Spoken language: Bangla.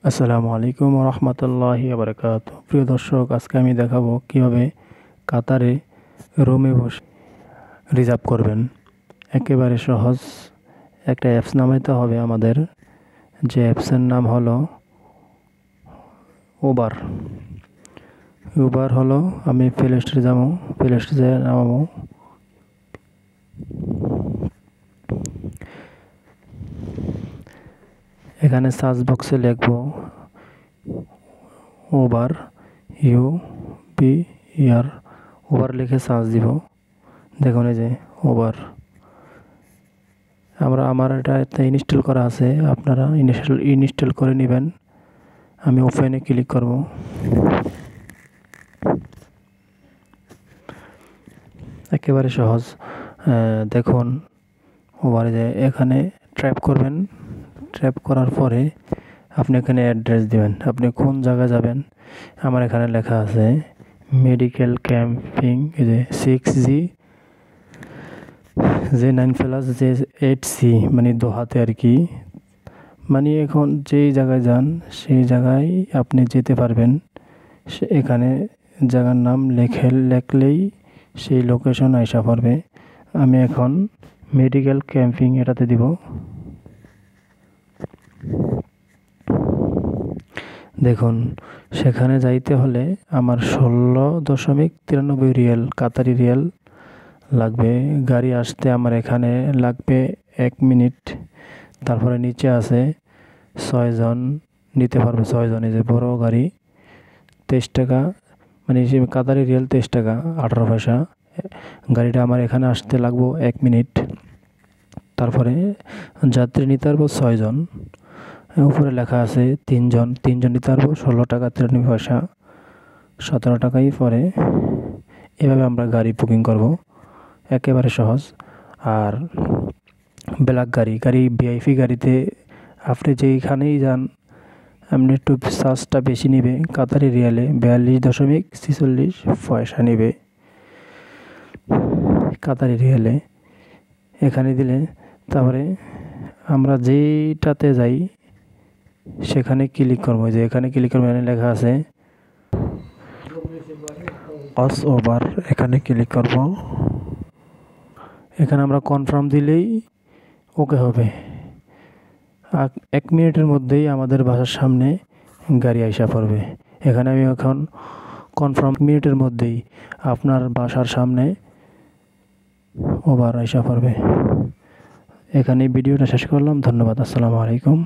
আসসালামু আলাইকুম ওয়া রাহমাতুল্লাহি ওয়া বারাকাতুহু। প্রিয় দর্শক, আজকে আমি দেখাবো কিভাবে কাতারে রুমে বসে রিজার্ভ করবেন। একেবারে সহজ। একটা অ্যাপস নামাইতে হবে আমাদের, যে অ্যাপসের নাম হলো উবার। উবার হলো, আমি প্লে স্টোরে যাবো, প্লে স্টোরে নামাবো। এখানে সার্চ বক্সে লিখবো উবার, UBER। উবার লিখে সার্চ দিব। দেখুন এই যে উবার। আমার এটা ইনস্টল করা আছে, আপনারা ইনস্টল করে নেবেন। আমি ওপেনে ক্লিক করব। একেবারে সহজ। দেখুন উবারে যে এখানে ট্র্যাপ করবেন। ট্র্যাপ করার পরে আপনি এখানে অ্যাড্রেস দিবেন, আপনি কোন জায়গায় যাবেন। আমার এখানে লেখা আছে মেডিকেল ক্যাম্পিং, এই যে 6G J9+J8C, মানে দোহাতে আর কি। মানে এখন যেই জায়গায় যান সেই জায়গায় আপনি যেতে পারবেন। এখানে জায়গার নাম লিখলেই সেই লোকেশন আইসা পড়বে। আমি এখন মেডিকেল ক্যাম্পিং এটাতে দিব। দেখুন, সেখানে যাইতে হলে আমার 16.93 রিয়াল, কাতারি রিয়াল লাগবে। গাড়ি আসতে আমার এখানে লাগবে 1 মিনিট। তারপরে নিচে আছে 6 জন নিতে পারবে, 6 জন। এই যে বড় গাড়ি 23 টাকা, মানে কাতারি রিয়াল 23 টাকা 18 পয়সা। গাড়িটা আমার এখানে আসতে লাগবো 1 মিনিট। তারপরে যাত্রী নিতে পারবো 6 জন। উপরে লেখা আছে 3 জন নিতে পারবো 16 টাকা 93 পয়সা, 17 টাকাই পরে। এভাবে আমরা গাড়ি বুকিং করব, একেবারে সহজ। আর ব্ল্যাক গাড়ি ভিআইপি গাড়িতে আপনি যেইখানেই যান আপনি একটু চার্জটা বেশি নেবে। কাতারি রিয়ালে 42.46 পয়সা নেবে কাতারি রিয়ালে। এখানে দিলে তারপরে আমরা যেইটাতে যাই সেখানে ক্লিক করবো। যে এখানে ক্লিক করবো, এখানে লেখা আছে অস ওভার, এখানে ক্লিক করব। এখানে আমরা কনফার্ম দিলেই ওকে হবে। 1 মিনিটের মধ্যেই আমাদের বাসার সামনে গাড়ি আইসা পড়বে। এখানে আমি এখন কনফার্ম, মিনিটের মধ্যেই আপনার বাসার সামনে ওভার আইসা পড়বে। এখানে ভিডিওটা শেষ করলাম। ধন্যবাদ। আসসালামু আলাইকুম।